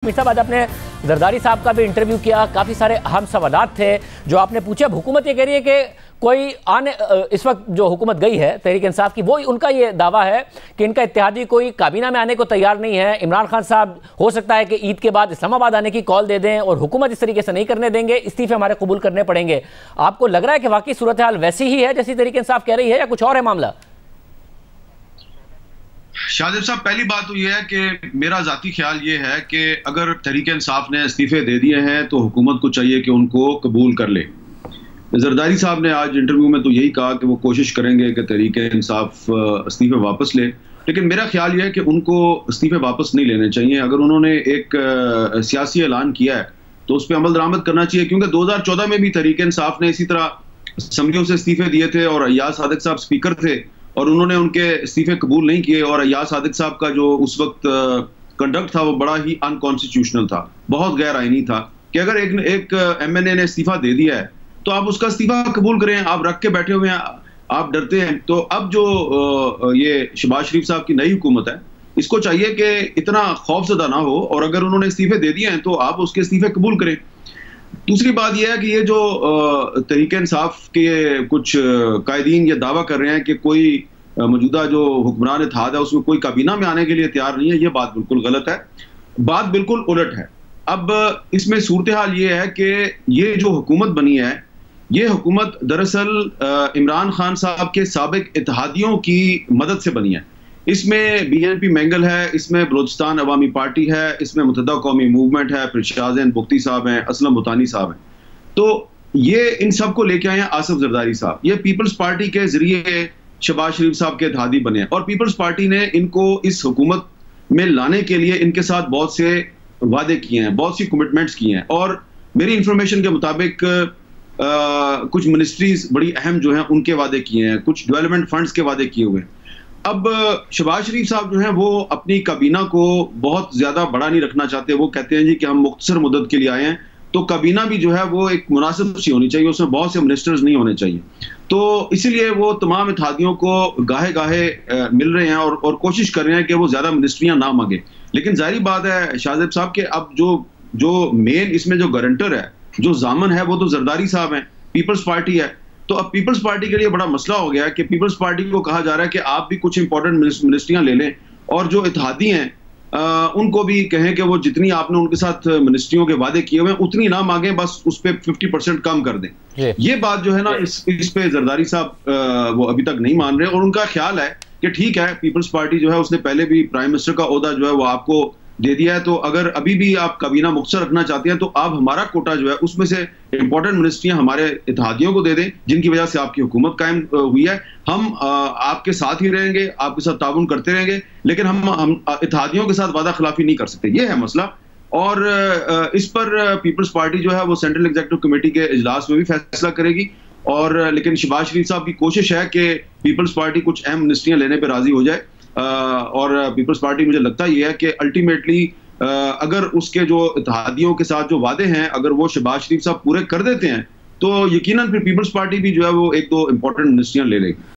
साहब, आज आपने जरदारी साहब का भी इंटरव्यू किया, काफ़ी सारे अहम सवालात थे जो आपने पूछे। अब हुकूमत ये कह रही है कि कोई आने इस वक्त जो हुकूमत गई है तहरीक इंसाफ की, वो उनका ये दावा है कि इनका इत्तेहादी कोई काबीना में आने को तैयार नहीं है। इमरान खान साहब हो सकता है कि ईद के बाद इस्लामाबाद आने की कॉल दे दें और हुकूमत इस तरीके से नहीं करने देंगे, इस्तीफे हमारे कबूल करने पड़ेंगे। आपको लग रहा है कि वाकई सूरत हाल वैसी ही है जैसी तहरीक इंसाफ कह रही है, या कुछ और है मामला? शाहजेब साहब, पहली बात तो यह है कि मेरा जाती ख्याल ये है कि अगर तहरीक इंसाफ ने इस्तीफे दे दिए हैं तो हुकूमत को चाहिए कि उनको कबूल कर ले। जरदारी साहब ने आज इंटरव्यू में तो यही कहा कि वो कोशिश करेंगे कि तहरीक इंसाफ इस्तीफे वापस ले, लेकिन मेरा ख्याल यह है कि उनको इस्तीफे वापस नहीं लेने चाहिए। अगर उन्होंने एक सियासी ऐलान किया है तो उस पर अमल दरामद करना चाहिए, क्योंकि 2014 में भी तहरीक इंसाफ ने इसी तरह असम्बलियों से इस्तीफे दिए थे और अय्याज सादिक साहब स्पीकर थे और उन्होंने उनके इस्तीफे कबूल नहीं किए। और अय्याज सादिक साहब का जो उस वक्त कंडक्ट था वो बड़ा ही अनकॉन्स्टिट्यूशनल था, बहुत गैर आईनी था कि अगर एक MNA ने इस्तीफा दे दिया है तो आप उसका इस्तीफा कबूल करें। आप रख के बैठे हुए हैं, आप डरते हैं। तो अब जो ये शहबाज शरीफ साहब की नई हुकूमत है, इसको चाहिए कि इतना खौफजदा ना हो और अगर उन्होंने इस्तीफे दे दिए हैं तो आप उसके इस्तीफे कबूल करें। दूसरी बात यह है कि ये जो तहरीक इंसाफ के कुछ कायदीन ये दावा कर रहे हैं कि कोई मौजूदा जो हुक्मरान इत्तेहाद है उसमें कोई काबीना में आने के लिए तैयार नहीं है, ये बात बिल्कुल गलत है। बात बिल्कुल उलट है। अब इसमें सूरत हाल ये है कि ये जो हुकूमत बनी है, ये हुकूमत दरअसल इमरान खान साहब के साबिक इत्तेहादियों की मदद से बनी है। इसमें BNP मैंगल है, इसमें बलोचिस्तान अवामी पार्टी है, इसमें मुत्तहदा कौमी मूवमेंट है, फिर शाहजैन बुख्ती साहब हैं, असलम बुतानी साहब हैं। तो ये इन सब को लेके आए हैं आसिफ जरदारी साहब। ये पीपल्स पार्टी के जरिए शहबाज शरीफ साहब के इत्तेहादी बने हैं और पीपल्स पार्टी ने इनको इस हुकूमत में लाने के लिए इनके साथ बहुत से वादे किए हैं, बहुत सी कमिटमेंट्स किए हैं। और मेरी इंफॉर्मेशन के मुताबिक कुछ मिनिस्ट्रीज बड़ी अहम जो हैं उनके वादे किए हैं, कुछ डेवलपमेंट फंड्स के वादे किए हुए हैं। अब शहबाज शरीफ साहब जो हैं वो अपनी काबीना को बहुत ज्यादा बड़ा नहीं रखना चाहते। वो कहते हैं जी कि हम मुख्तसर मुद्दत के लिए आए हैं, तो काबीना भी जो है वो एक मुनासिब सी होनी चाहिए, उसमें बहुत से मिनिस्टर्स नहीं होने चाहिए। तो इसीलिए वो तमाम इत्तेहादियों को गाहे गाहे मिल रहे हैं और कोशिश कर रहे हैं कि वो ज्यादा मिनिस्ट्रियां ना मांगे। लेकिन जाहिर बात है शाहजेब साहब के अब जो मेन इसमें जो गारंटर है, जो जामन है, वो तो जरदारी साहब हैं, पीपल्स पार्टी है। तो अब पीपल्स पार्टी के लिए बड़ा मसला हो गया है कि पीपल्स पार्टी को कहा जा रहा है कि आप भी कुछ इंपॉर्टेंट मिनिस्ट्रियां ले लें और जो इत्तेहादी हैं उनको भी कहें कि वो जितनी आपने उनके साथ मिनिस्ट्रियों के वादे किए हुए हैं उतनी ना मांगें, बस उस पर 50% कम कर दें। ये बात जो है ना, इस पे जरदारी साहब वो अभी तक नहीं मान रहे और उनका ख्याल है कि ठीक है, पीपल्स पार्टी जो है उसने पहले भी प्राइम मिनिस्टर का ओहदा जो है वो आपको दे दिया है, तो अगर अभी भी आप काबीना मुख्तसर रखना चाहते हैं तो आप हमारा कोटा जो है उसमें से इंपॉर्टेंट मिनिस्ट्रियां हमारे इत्तेहादियों को दे दें, जिनकी वजह से आपकी हुकूमत कायम हुई है। हम आपके साथ ही रहेंगे, आपके साथ ताउन करते रहेंगे, लेकिन हम इत्तेहादियों के साथ वादा खिलाफी नहीं कर सकते। ये है मसला। और इस पर पीपल्स पार्टी जो है वो सेंट्रल एग्जीक्यूटिव कमेटी के इजलास में भी फैसला करेगी। और लेकिन शहबाज शरीफ साहब की कोशिश है कि पीपल्स पार्टी कुछ अहम मिनिस्ट्रियां लेने पर राजी हो जाए। और पीपल्स पार्टी मुझे लगता ही है कि अल्टीमेटली अगर उसके जो इत्तेहादियों के साथ जो वादे हैं अगर वो शहबाज शरीफ साहब पूरे कर देते हैं तो यकीनन फिर पीपल्स पार्टी भी जो है वो एक दो इंपॉर्टेंट मिनिस्ट्रियां ले लेगी।